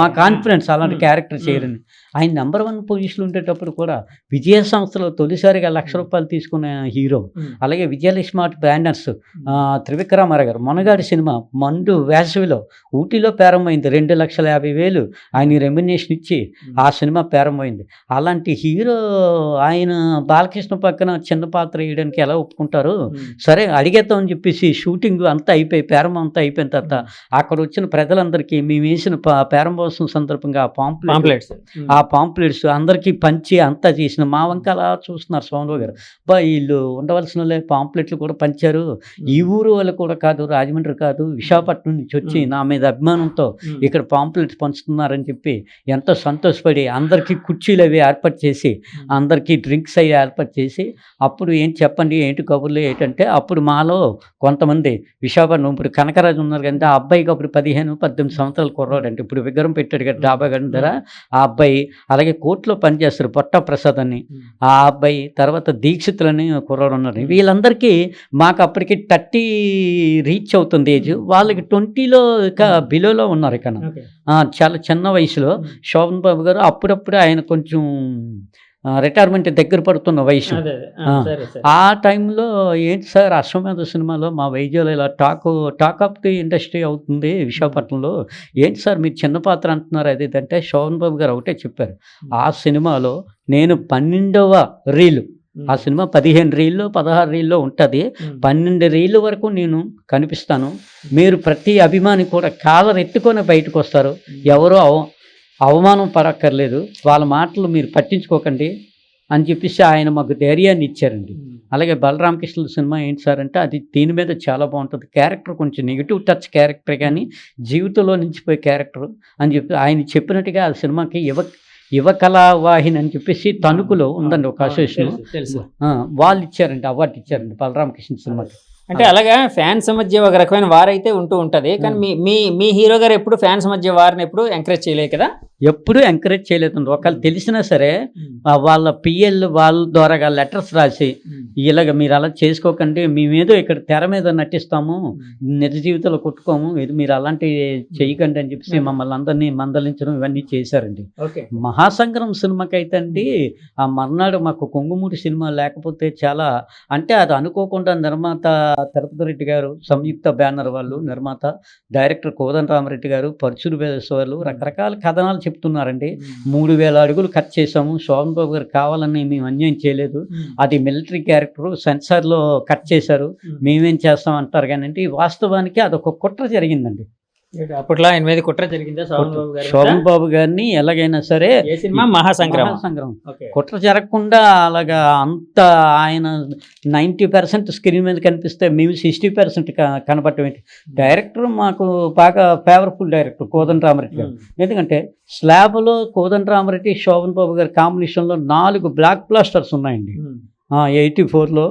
మా కాన్ఫిడెన్స్, అలాంటి క్యారెక్టర్ చేయరని. ఆయన #1 పొజిషన్ ఉండేటప్పుడు కూడా విజయ సంస్థలో తొలిసారిగా ₹1,00,000 తీసుకున్న హీరో. అలాగే విజయలక్ష్మి ఆర్ట్ బ్యానర్స్, త్రివిక్రమారావు గారు మొనగాడి సినిమా మండు వేసవిలో ఊటీలో ప్రారంభమైంది. 2,50,000 ఆయన రెమ్యునేషన్ ఇచ్చి ఆ సినిమా ప్రారంభమైంది. అలాంటి హీరో ఆయన బాలకృష్ణ పక్కన చిన్న పాత్ర వేయడానికి ఎలా ఒప్పుకుంటారు? సరే అడిగేద్దాం అని చెప్పేసి షూటింగ్ అంతా అయిపోయి ప్రారంభం అంతా అయిపోయిన తర్వాత అక్కడ వచ్చిన ప్రజలందరికీ మేము వేసిన ప్రారంభోత్సవం సందర్భంగా ఆ పాంప్లెట్స్ అందరికీ పంచి అంతా చేసిన మా వంక అలా చూస్తున్నారు సోమరావు గారు. వీళ్ళు ఉండవలసిన వాళ్ళే పాంప్లెట్లు కూడా పంచారు, ఈ ఊరు వాళ్ళు కూడా కాదు, రాజమండ్రి కాదు, విశాఖపట్నం నుంచి వచ్చి నా మీద అభిమానంతో ఇక్కడ పాంప్లెట్స్ పంచుతున్నారని చెప్పి ఎంతో సంతోషపడి అందరికీ కుర్చీలు అవి ఏర్పాటు చేసి అందరికీ డ్రింక్స్ అవి ఏర్పాటు చేసి అప్పుడు ఏం చెప్పండి ఏంటి కబుర్లు ఏంటంటే అప్పుడు మాలో కొంతమంది విశాఖపట్నం ఇప్పుడు కనకరాజు ఉన్నారు కానీ ఆ అబ్బాయికి అప్పుడు 15-18 సంవత్సరాలు కుర్రాడంటే ఇప్పుడు విగ్రహం పెట్టాడు కదా డాబా గడి దగ్గర ఆ అబ్బాయి. అలాగే కోర్టులో పనిచేస్తారు పొట్టా ప్రసాద్ అని ఆ అబ్బాయి, తర్వాత దీక్షితులని కుర్రాడు ఉన్నారు. వీళ్ళందరికీ మాకు అప్పటికి 30 రీచ్ అవుతుంది ఏజ్, వాళ్ళకి 20లో ఇక బిలోలో ఉన్నారు. ఇక చాలా చిన్న వయసులో శోభన్ బాబు గారు అప్పుడప్పుడు ఆయన కొంచెం రిటైర్మెంట్ దగ్గర పడుతున్న వయసు. ఆ టైంలో ఏంటి సార్ అశ్వమేధ సినిమాలో మా వైద్యులు ఇలా టాక్ ఆఫ్ ది ఇండస్ట్రీ అవుతుంది విశాఖపట్నంలో, ఏంటి సార్ మీరు చిన్న పాత్ర అంటున్నారు అది అంటే శోభన్ బాబు గారు ఒకటే చెప్పారు, ఆ సినిమాలో నేను 12వ రీలు, ఆ సినిమా 15 రీల్లో 16 రీల్లో ఉంటుంది, 12 రీళ్ళ వరకు నేను కనిపిస్తాను, మీరు ప్రతి అభిమాని కూడా కాలర్ ఎత్తుకొని బయటకు వస్తారు, ఎవరో అవమానం పడక్కర్లేదు, వాళ్ళ మాటలు మీరు పట్టించుకోకండి అని చెప్పేసి ఆయన మాకు ధైర్యాన్ని ఇచ్చారండి. అలాగే బలరామకృష్ణుల సినిమా ఏంటి సార్ అంటే అది దీని మీద చాలా బాగుంటుంది, క్యారెక్టర్ కొంచెం నెగిటివ్ టచ్ క్యారెక్టర్ కానీ జీవితంలో నిలిచిపోయే క్యారెక్టర్ అని చెప్పి ఆయన చెప్పినట్టుగా ఆ సినిమాకి యువకళావాహిని అని చెప్పేసి తణుకులో ఉందండి ఒక అసోసియేషన్, వాళ్ళు ఇచ్చారండి అవార్డు ఇచ్చారండి బలరామకృష్ణ సినిమాకి. అంటే అలాగా ఫ్యాన్స్ మధ్య ఒక రకమైన వారైతే ఉంటది, కానీ మీ హీరో గారు ఎప్పుడు ఫ్యాన్స్ మధ్య వారిని ఎప్పుడు ఎంకరేజ్ చేయలేదు కదా? ఎప్పుడూ ఎంకరేజ్ చేయలేదండి. ఒకళ్ళు తెలిసినా సరే వాళ్ళ పిఎల్ వాళ్ళ ద్వారా లెటర్స్ రాసి ఇలాగ మీరు అలా చేసుకోకండి, మేమేదో ఇక్కడ తెర మీద నటిస్తాము, నిజ జీవితంలో కొట్టుకోము, ఇది మీరు అలాంటి చేయకండి అని చెప్పేసి మమ్మల్ని అందరినీ మందలించడం ఇవన్నీ చేశారండి. మహాసంగ్రం సినిమాకి అయితే అండి ఆ మర్నాడు మాకు కొంగుమూడి సినిమా లేకపోతే చాలా అంటే అది అనుకోకుండా నిర్మాత తిరుపతి రెడ్డి గారు, సంయుక్త బ్యానర్ వాళ్ళు నిర్మాత, డైరెక్టర్ కోదండరామరెడ్డి గారు, పరుచూరు వాళ్ళు రకరకాల కథనాలు చెప్తున్నారండి. 3000 అడుగులు కట్ చేసాము, శోభన్ బాబు గారు కావాలని మేము అన్యాయం చేయలేదు, అది మిలిటరీ క్యారెక్టర్ సెన్సార్లో కట్ చేశారు, మేమేం చేస్తాం అంటారు కానీ వాస్తవానికి అదొక కుట్ర జరిగిందండి. అప్పట్లో ఆయన మీద కుట్ర జరిగిందా శోభన్ బాబు గారిని ఎలాగైనా సరే మహాసంగ్రం కుట్ర జరగకుండా అలాగా అంత ఆయన 90% స్క్రీన్ మీద కనిపిస్తే మేము 60% కనపడటం ఏంటి. డైరెక్టర్ మాకు బాగా ఫేవర్ఫుల్ డైరెక్టర్ కోదండరామరెడ్డి గారు, ఎందుకంటే స్లాబ్లో కోదండరామరెడ్డి శోభన్ బాబు గారి కాంబినేషన్లో 4 బ్లాక్ బ్లాస్టర్స్ ఉన్నాయండి. 84లో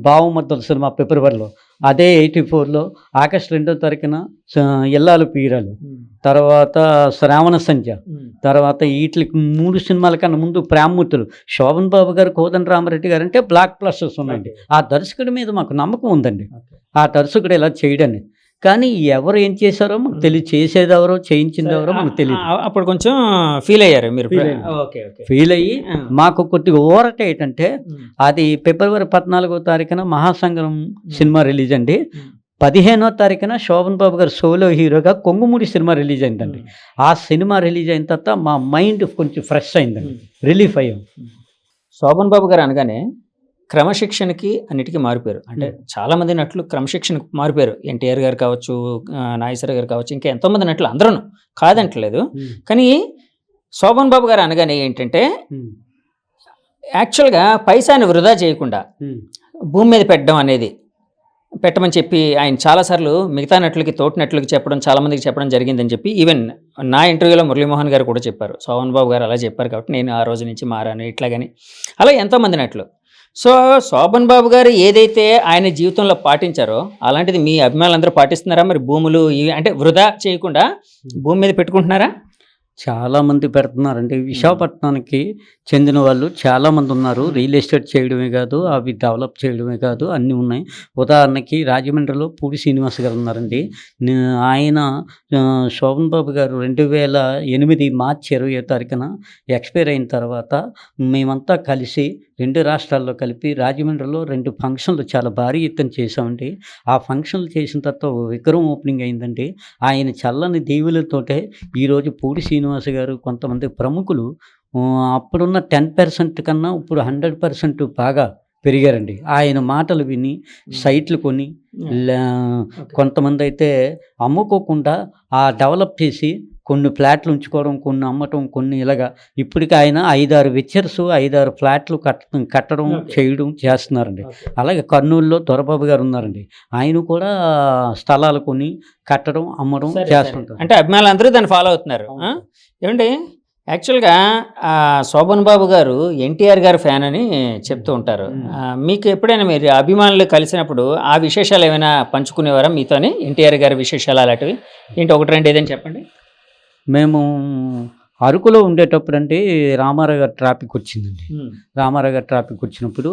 బావుమద్దల సినిమా ఫిబ్రవరిలో, అదే 84లో ఆగస్టు 2వ తారీఖున ఇల్లాలు పీరాలు, తర్వాత శ్రావణ సంధ్య, తర్వాత వీటికి 3 సినిమాల కన్నా ముందు ప్రేమమూర్తులు. శోభన్ బాబు గారు కోదండరామరెడ్డి గారు అంటే బ్లాక్ బ్లాస్టర్స్ ఉన్నాయండి. ఆ దర్శకుడి మీద మాకు నమ్మకం ఉందండి, ఆ దర్శకుడు ఇలా చేయడని. కానీ ఎవరు ఏం చేశారో మాకు తెలియదు, చేసేది ఎవరో చేయించింది ఎవరో మాకు తెలియదు. అప్పుడు కొంచెం ఫీల్ అయ్యారు మీరు? ఫీల్ అయ్యి మాకు కొద్దిగా ఊరట ఏంటంటే అది ఫిబ్రవరి 14వ తారీఖున మహాసంగ్రం సినిమా రిలీజ్ అండి. 15వ తారీఖున శోభన్ బాబు గారు సోలో హీరోగా కొంగుమూడి సినిమా రిలీజ్ అయిందండి. ఆ సినిమా రిలీజ్ అయిన తర్వాత మా మైండ్ కొంచెం ఫ్రెష్ అయిందండి, రిలీఫ్ అయ్యాం. శోభన్ బాబు గారు అనగానే క్రమశిక్షణకి అన్నిటికీ మారిపోయారు. అంటే చాలామంది నటులు క్రమశిక్షణకు మారిపోయారు. ఎన్టీఆర్ గారు కావచ్చు, నాగేశ్వర గారు కావచ్చు, ఇంకా ఎంతోమంది నటులు అందరూను కాదంటలేదు. కానీ శోభన్ బాబు గారు అనగానే ఏంటంటే యాక్చువల్గా పైసాని వృధా చేయకుండా భూమి మీద పెట్టమని చెప్పి ఆయన చాలాసార్లు మిగతా నటులకి, తోటి నటులకి చెప్పడం, చాలామందికి చెప్పడం జరిగిందని చెప్పి ఈవెన్ నా ఇంటర్వ్యూలో మురళీమోహన్ గారు కూడా చెప్పారు. శోభన్ బాబు గారు అలా చెప్పారు కాబట్టి నేను ఆ రోజు నుంచి మారాను ఇట్లాగని. అలా ఎంతోమంది నటులు. సో శోభన్ బాబు గారు ఏదైతే ఆయన జీవితంలో పాటించారో అలాంటిది మీ అభిమానులందరూ పాటిస్తున్నారా? మరి భూములు అంటే వృధా చేయకుండా భూమి మీద పెట్టుకుంటున్నారా? చాలామంది పెడుతున్నారండి. విశాఖపట్నానికి చెందిన వాళ్ళు చాలామంది ఉన్నారు. రియల్ ఎస్టేట్ చేయడమే కాదు, అవి డెవలప్ చేయడమే కాదు, అన్నీ ఉన్నాయి. ఉదాహరణకి రాజమండ్రిలో పూడి శ్రీనివాస్ గారు ఉన్నారండి. ఆయన శోభన్ బాబు గారు 2008 మార్చి 20వ తారీఖున ఎక్స్పైర్ అయిన తర్వాత మేమంతా కలిసి 2 రాష్ట్రాల్లో కలిపి రాజమండ్రిలో 2 ఫంక్షన్లు చాలా భారీ ఎత్తున చేసామండి. ఆ ఫంక్షన్లు చేసిన తర్వాత విగ్రహం ఓపెనింగ్ అయిందండి. ఆయన చల్లని దీవులతోటే ఈరోజు పూడి శ్రీనివాస్ గారు, కొంతమంది ప్రముఖులు అప్పుడున్న 10% కన్నా ఇప్పుడు 100% బాగా పెరిగారండి. ఆయన మాటలు విని సైట్లు కొని కొంతమంది అయితే అమ్ముకోకుండా డెవలప్ చేసి కొన్ని ఫ్లాట్లు ఉంచుకోవడం, కొన్ని అమ్మటం, కొన్ని ఇలాగా ఇప్పటికి ఆయన 5-6 వెంచర్స్, 5-6 ఫ్లాట్లు కట్టడం చేయడం చేస్తున్నారండి. అలాగే కర్నూలులో దొరబాబు గారు ఉన్నారండి. ఆయన కూడా స్థలాలు కొని కట్టడం, అమ్మడం చేస్తుంటారు. అంటే అభిమానులందరూ దాన్ని ఫాలో అవుతున్నారు. ఏమండి యాక్చువల్గా శోభన్ బాబు గారు ఎన్టీఆర్ గారు ఫ్యాన్ అని చెప్తూ ఉంటారు. మీకు ఎప్పుడైనా మీరు అభిమానులు కలిసినప్పుడు ఆ విశేషాలు ఏమైనా పంచుకునేవారా మీతోని? ఎన్టీఆర్ గారి విశేషాలు అలాంటివి ఏంటి, 1-2 ఏదైనా చెప్పండి. మేము అరకులో ఉండేటప్పుడు అంటే రామారావు గారు ట్రాఫిక్ వచ్చిందండి. రామారావు గారు ట్రాఫిక్ వచ్చినప్పుడు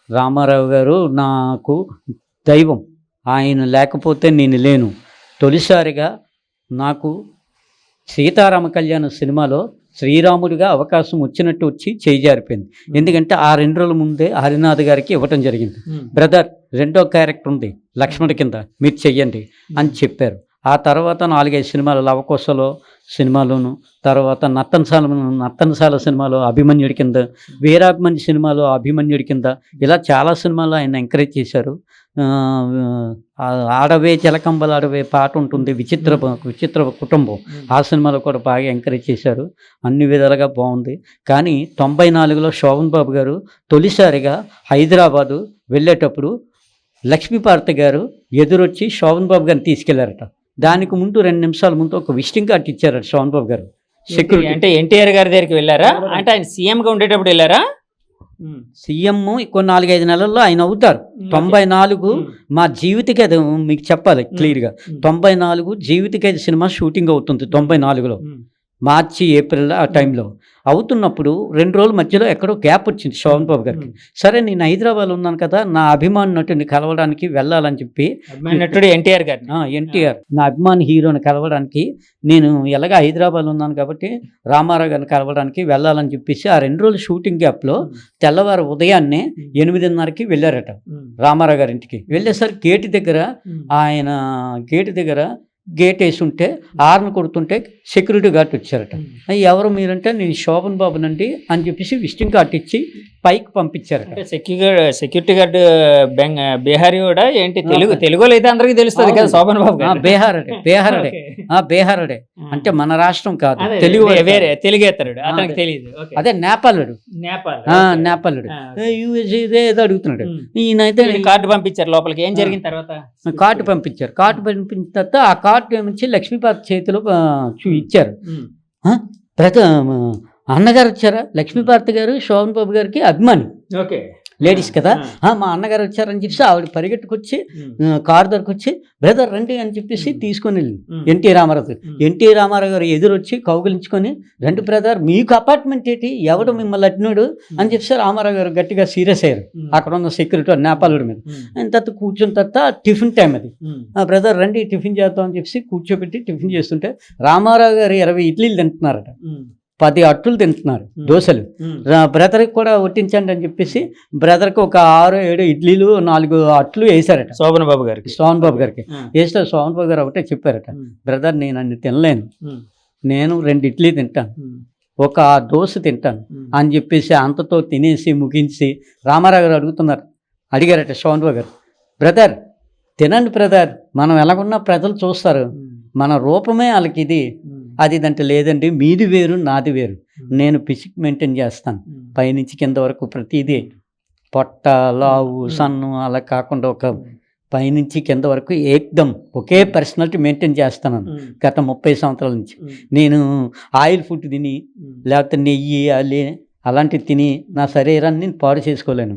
రామారావు గారు నాకు దైవం, ఆయన లేకపోతే నేను లేను. తొలిసారిగా నాకు సీతారామ కళ్యాణ సినిమాలో శ్రీరాముడిగా అవకాశం వచ్చినట్టు వచ్చి చేయి జారిపోయింది. ఎందుకంటే ఆ 2 రోజుల ముందే హరినాథ్ గారికి ఇవ్వటం జరిగింది. బ్రదర్ 2వ క్యారెక్టర్ ఉంది లక్ష్మణుడి కింద, మీరు చెయ్యండి అని చెప్పారు. ఆ తర్వాత 4-5 సినిమాలు, లవకోసలో సినిమాలోను, తర్వాత నర్తనశాల సినిమాలో అభిమన్యుడి కింద, వీరాభిమన్యు సినిమాలో అభిమన్యుడి కింద, ఇలా చాలా సినిమాలు ఆయన ఎంకరేజ్ చేశారు. ఆడవే చిలకంబల ఆడవే పాట ఉంటుంది, విచిత్ర కుటుంబం, ఆ సినిమాలో కూడా బాగా ఎంకరేజ్ చేశారు. అన్ని విధాలుగా బాగుంది. కానీ 94లో శోభన్ బాబు గారు తొలిసారిగా హైదరాబాదు వెళ్ళేటప్పుడు లక్ష్మీపార్వతి గారు ఎదురొచ్చి శోభన్ బాబు గారిని తీసుకెళ్లారట. దానికి ముందు 2 నిమిషాల ముందు ఒక విజిటింగ్ కార్డు ఇచ్చారట శోభన్ బాబు గారు. సెక్యూరిటీ అంటే ఎన్టీఆర్ గారి దగ్గరికి వెళ్ళారా? అంటే ఆయన సీఎంగా ఉండేటప్పుడు వెళ్ళారా? సీఎం ఇంకో 4-5 నెలల్లో ఆయన అవుతారు. 94 మా జీవితకైతే మీకు చెప్పాలి క్లియర్గా, 94 జీవితకైతే సినిమా షూటింగ్ అవుతుంది. 94లో మార్చి, ఏప్రిల్ ఆ టైంలో అవుతున్నప్పుడు 2 రోజుల మధ్యలో ఎక్కడో గ్యాప్ వచ్చింది శోభన్ బాబు గారికి. సరే నేను హైదరాబాద్లో ఉన్నాను కదా, నా అభిమాని నటుడిని కలవడానికి వెళ్ళాలని చెప్పి, నటుడు ఎన్టీఆర్ గారు, ఎన్టీఆర్ నా అభిమాని హీరోని కలవడానికి నేను ఎలాగ హైదరాబాద్లో ఉన్నాను కాబట్టి రామారావు గారిని కలవడానికి వెళ్ళాలని చెప్పేసి ఆ 2 రోజుల షూటింగ్ గ్యాప్లో తెల్లవారు ఉదయాన్నే 8:30కి వెళ్ళారట రామారావు గారి ఇంటికి. వెళ్ళేసరికి గేటు దగ్గర గేట్ వేసి ఉంటే హార్న్ కొడుతుంటే సెక్యూరిటీ గార్డ్ వచ్చారట. ఎవరు మీరంటే నేను శోభన్ బాబునండి అని చెప్పేసి విజిటింగ్ కార్డు ఇచ్చి పైకి పంపించారట. సెక్యూరిటీ గార్డు బీహారీ కూడా ఏంటి, తెలుగులో అయితే అందరికీ తెలుస్తుంది కదా శోభన్ బాబు. బీహారుడే అంటే మన రాష్ట్రం కాదు, తెలుగు వేరే తెలుగేతరుడు, అతనికి తెలియదు. అదే నేపాలుడు యూఎస్ఏ ఏదో అడుగుతున్నాడు. ఈయనైతే కార్డు పంపించారు లోపలికి. ఏం జరిగిన తర్వాత కార్డు పంపించారు. కార్డు పంపించిన తర్వాత ఆ కార్డు నుంచి లక్ష్మీపార్వతి చేతిలో ఇచ్చారు. అన్నగారు వచ్చారా? లక్ష్మీపార్వతి గారు శోభన్ బాబు గారికి అభిమాని, లేడీస్ కదా. మా అన్నగారు వచ్చారని చెప్పేసి ఆవిడ పరిగెట్టుకొచ్చి కారు దగ్గరకు వచ్చి బ్రదర్ రండి అని చెప్పేసి తీసుకొని వెళ్ళింది ఎన్టీ రామారావు గారు ఎదురొచ్చి కౌగిలించుకొని, రండి బ్రదర్, మీకు అపార్ట్మెంట్ ఏంటి, ఎవడు మిమ్మల్ని అట్టినాడు అని చెప్పేసి రామారావు గారు గట్టిగా సీరియస్ అయ్యారు అక్కడ ఉన్న సెక్యూరిటీ నేపాలుడి మీద. తర్వాత కూర్చున్న తర్వాత టిఫిన్ టైం అది, బ్రదర్ రండి టిఫిన్ చేద్దాం అని చెప్పేసి కూర్చోబెట్టి టిఫిన్ చేస్తుంటే రామారావు గారు 20 ఇడ్లీలు తింటున్నారట, 10 అట్లు తింటున్నారు, దోశలు. బ్రదర్కి కూడా వడ్డించండి అని చెప్పేసి బ్రదర్కి ఒక 6-7 ఇడ్లీలు 4 అట్లు వేసారట శోభన్ బాబు గారికి వేస్తే శోభన్ బాబు గారు ఒకటే చెప్పారట, బ్రదర్ నేను అన్ని తినలేను, నేను 2 ఇడ్లీ తింటాను, ఒక డోసు తింటాను అని చెప్పేసి అంతతో తినేసి ముగించి రామారావు గారు అడిగారట శోభన్ బాబు గారు, బ్రదర్ తినండి బ్రదర్, మనం ఎలాగున్నా ప్రజలు చూస్తారు, మన రూపమే వాళ్ళకి ఇది అది ఇదంటే, లేదండి మీది వేరు నాది వేరు, నేను పిసిక్ మెయింటైన్ చేస్తాను పైనుంచి కింద వరకు ప్రతిదీ, పొట్ట లావు సన్ను అలా కాకుండా ఒక పైనుంచి కింద వరకు ఏకదం ఒకే పర్సనాలిటీ మెయింటైన్ చేస్తాను గత 30 సంవత్సరాల నుంచి. నేను ఆయిల్ ఫుడ్ తిని లేకపోతే నెయ్యి అలాంటివి తిని నా శరీరాన్ని నేను పాడు చేసుకోలేను.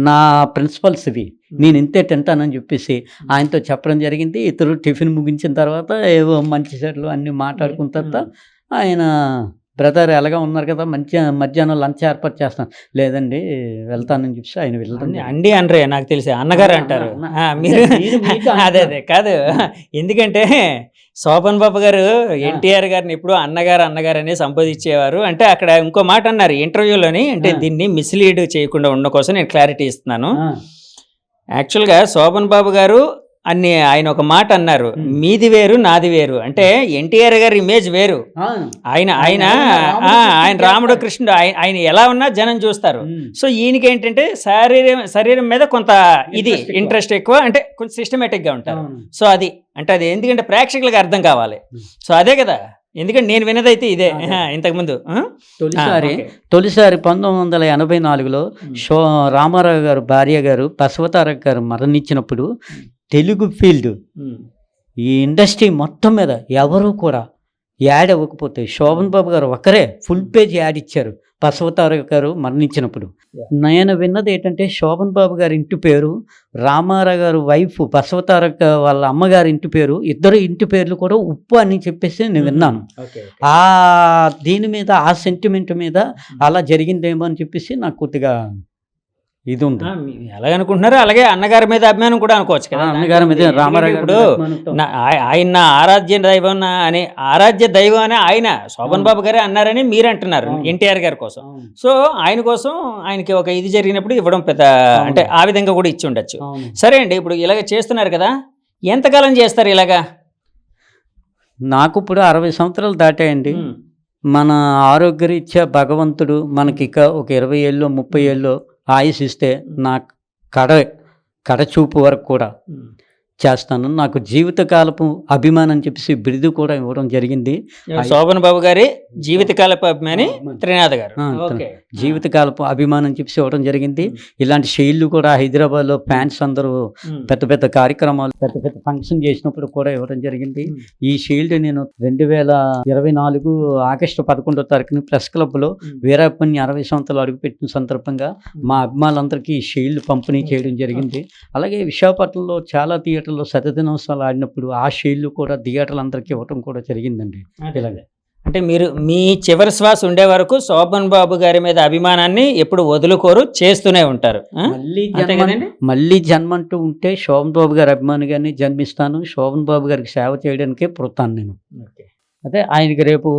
నా ప్రిన్సిపల్స్ ఇవి, నేను ఇంతే తింటానని చెప్పేసి ఆయనతో చెప్పడం జరిగింది. ఇతరు టిఫిన్ ముగించిన తర్వాత ఏవో మంచి చెట్లు అన్నీ మాట్లాడుకున్న తర్వాత ఆయన, బ్రదర్ ఎలాగా ఉన్నారు కదా, మధ్యాహ్నం లంచ్ ఏర్పాటు చేస్తాను, లేదండి వెళ్తానని చెప్పి ఆయన వెళ్తాను అండి అనరే, నాకు తెలిసి అన్నగారు అంటారు మీరు. అదే కాదు, ఎందుకంటే శోభన్ బాబు గారు ఎన్టీఆర్ గారిని ఎప్పుడు అన్నగారు అనే సంబోధించేవారు. అంటే అక్కడ ఇంకో మాట అన్నారు ఇంటర్వ్యూలోని, అంటే దీన్ని మిస్లీడ్ చేయకుండా ఉండడం కోసం నేను క్లారిటీ ఇస్తున్నాను. యాక్చువల్గా శోభన్ బాబు గారు ఆయన ఒక మాట అన్నారు, మీది వేరు నాది వేరు. అంటే ఎన్టీఆర్ గారి ఇమేజ్ వేరు, ఆయన రాముడు కృష్ణుడు, ఆయన ఎలా ఉన్నా జనం చూస్తారు. సో ఈయనకి ఏంటంటే శరీరం మీద కొంత ఇది ఇంట్రెస్ట్ ఎక్కువ, అంటే కొంచెం సిస్టమేటిక్ గా ఉంటారు. సో అది ఎందుకంటే ప్రేక్షకులకు అర్థం కావాలి. సో అదే కదా, ఎందుకంటే నేను వినదైతే ఇదే. ఇంతకుముందు తొలిసారి 1984లో రామారావు గారు భార్య గారు బసవతారక్ గారు మరణించినప్పుడు తెలుగు ఫీల్డ్ ఈ ఇండస్ట్రీ మొత్తం మీద ఎవరు కూడా యాడ్ అవ్వకపోతే శోభన్ బాబు గారు ఒకరే ఫుల్ పేజ్ యాడ్ ఇచ్చారు బసవతారక్ గారు మరణించినప్పుడు. నేను విన్నది ఏంటంటే శోభన్ బాబు గారి ఇంటి పేరు, రామారావు గారు వైఫ్ బసవతారక్ వాళ్ళ అమ్మగారి ఇంటి పేరు, ఇద్దరు ఇంటి పేర్లు కూడా ఉప్పు అని చెప్పేసి నేను విన్నాను. ఆ దీని మీద ఆ సెంటిమెంట్ మీద అలా జరిగిందేమో అని చెప్పేసి నాకు కొద్దిగా ఇది ఉంది. ఎలాగనుకుంటున్నారు, అలాగే అన్నగారి మీద అభిమానం కూడా అనుకోవచ్చు కదా. అన్నగారి మీద రామారావు ఇప్పుడు ఆయన ఆరాధ్య దైవం అని ఆయన శోభన్ బాబు గారే అన్నారని మీరు అంటున్నారు ఎన్టీఆర్ గారి కోసం. సో ఆయన కోసం ఆయనకి ఒక ఇది జరిగినప్పుడు ఇవ్వడం పెద్ద, అంటే ఆ విధంగా కూడా ఇచ్చి ఉండొచ్చు. సరే అండి, ఇప్పుడు ఇలాగ చేస్తున్నారు కదా, ఎంతకాలం చేస్తారు ఇలాగా? నాకు ఇప్పుడు 60 సంవత్సరాలు దాటాయండి. మన ఆరోగ్యరీత్యా భగవంతుడు మనకి ఇక ఒక 20 ఏళ్ళు 30 ఏళ్ళు ఆయుష్ ఇస్తే నా కడ చూపు వరకు కూడా చేస్తాను. నాకు జీవితకాలపు అభిమానం అని చెప్పేసి బిరుదు కూడా ఇవ్వడం జరిగింది. శోభన్ బాబు గారి జీవితకాలపు అభిమాని త్రినాథ్ గారు జీవితకాలపు అభిమానం అని చెప్పేసి ఇవ్వడం జరిగింది. ఇలాంటి షీల్డ్ కూడా హైదరాబాద్లో ఫ్యాన్స్ అందరూ పెద్ద పెద్ద కార్యక్రమాలు పెద్ద పెద్ద ఫంక్షన్ చేసినప్పుడు కూడా ఇవ్వడం జరిగింది. ఈ షీల్డ్ నేను 2024 ఆగస్టు 11వ తారీఖున ప్రెస్ క్లబ్లో వీరాపన్ని 60 సంవత్సరాలు అడుగుపెట్టిన సందర్భంగా మా అభిమానులందరికీ ఈ షీల్డ్ పంపిణీ చేయడం జరిగింది. అలాగే విశాఖపట్నంలో చాలా థియేటర్లో శతదినోత్సవాలు ఆడినప్పుడు ఆ షీల్డ్ కూడా థియేటర్లు అందరికీ ఇవ్వడం కూడా జరిగిందండి. ఇలాగే అంటే మీరు మీ చివరి శ్వాస ఉండే వరకు శోభన్ బాబు గారి మీద అభిమానాన్ని ఎప్పుడు వదులుకోరు, చేస్తూనే ఉంటారు. మళ్ళీ జన్మంటూ ఉంటే శోభన్ బాబు గారి అభిమానిగానే జన్మిస్తాను. శోభన్ బాబు గారికి సేవ చేయడానికే పుడతాను నేను. అదే ఆయనకి రేపు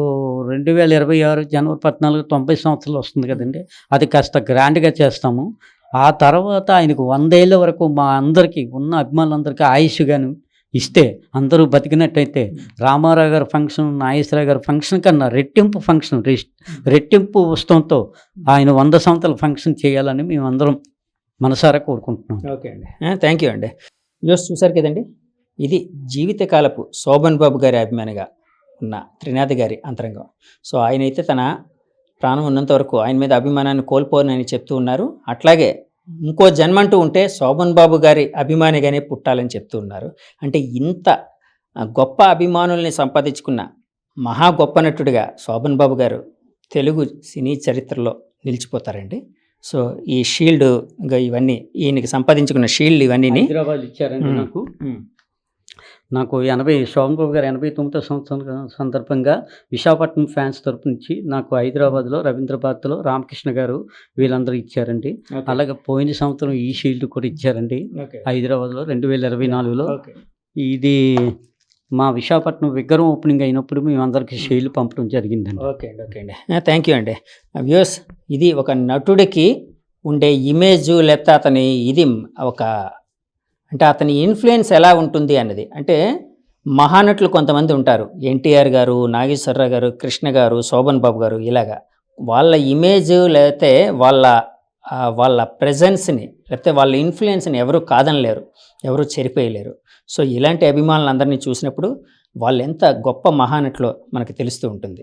2026 జనవరి 14 90 సంవత్సరాలు వస్తుంది కదండి, అది కాస్త గ్రాండ్గా చేస్తాము. ఆ తర్వాత ఆయనకు 100 ఏళ్ళ వరకు మా అందరికీ ఉన్న అభిమానులందరికీ ఆయుష్ గాను ఇస్తే అందరూ బతికినట్టయితే రామారావు గారి ఫంక్షన్, నాగేశ్వరరావు గారి ఫంక్షన్ కన్నా రెట్టింపు ఫంక్షన్, రెట్టింపు ఉత్సవంతో ఆయన 100 సంవత్సరాల ఫంక్షన్ చేయాలని మేము అందరం మనసారా కోరుకుంటున్నాం. ఓకే అండి, థ్యాంక్ యూ అండి. చూసారు కదండి, ఇది జీవితకాలపు శోభన్ బాబు గారి అభిమానిగా ఉన్న త్రినాథ్ గారి అంతరంగం. సో ఆయన అయితే తన ప్రాణం ఉన్నంత వరకు ఆయన మీద అభిమానాన్ని కోల్పోనని చెప్తూ ఉన్నారు. అట్లాగే ఇంకో జన్మంటూ ఉంటే శోభన్ బాబు గారి అభిమానిగానే పుట్టాలని చెప్తూ ఉన్నారు. అంటే ఇంత గొప్ప అభిమానుల్ని సంపాదించుకున్న మహా గొప్ప నటుడిగా శోభన్ బాబు గారు తెలుగు సినీ చరిత్రలో నిలిచిపోతారండి. సో ఈ షీల్డ్ ఇవన్నీ ఈయనకి సంపాదించుకున్న షీల్డ్ ఇవన్నీ హైదరాబాద్ ఇచ్చారండి నాకు 80 శోభన్ బాబు గారు 89వ సంవత్సరం సందర్భంగా విశాఖపట్నం ఫ్యాన్స్ తరపు నుంచి నాకు హైదరాబాద్లో రవీంద్ర భారతిలో రామకృష్ణ గారు వీళ్ళందరూ ఇచ్చారండి. అలాగే పోయిన సంవత్సరం ఈ షీల్డ్ కూడా ఇచ్చారండి హైదరాబాద్లో 2024లో. ఇది మా విశాఖపట్నం విగ్రహం ఓపెనింగ్ అయినప్పుడు మేము అందరికీ షీల్డ్ పంపడం జరిగిందండి. ఓకే అండి, థ్యాంక్ యూ అండి. వ్యూస్, ఇది ఒక నటుడికి ఉండే ఇమేజు, లేకపోతే అతని ఇది ఒక, అంటే అతని ఇన్ఫ్లుయెన్స్ ఎలా ఉంటుంది అన్నది. అంటే మహానటులు కొంతమంది ఉంటారు. ఎన్టీఆర్ గారు, నాగేశ్వరరావు గారు, కృష్ణ గారు, శోభన్ బాబు గారు ఇలాగా. వాళ్ళ ఇమేజ్ లేకపోతే వాళ్ళ ప్రెజెన్స్‌ని లేకపోతే వాళ్ళ ఇన్‌ఫ్లూయెన్స్‌ని ఎవరు కాదనలేరు. ఎవరు చెరిపేయలేరు. సో, ఇలాంటి అభిమానులందరినీ చూసినప్పుడు వాళ్ళెంత గొప్ప మహానటులో మనకు తెలుస్తూ ఉంటుంది.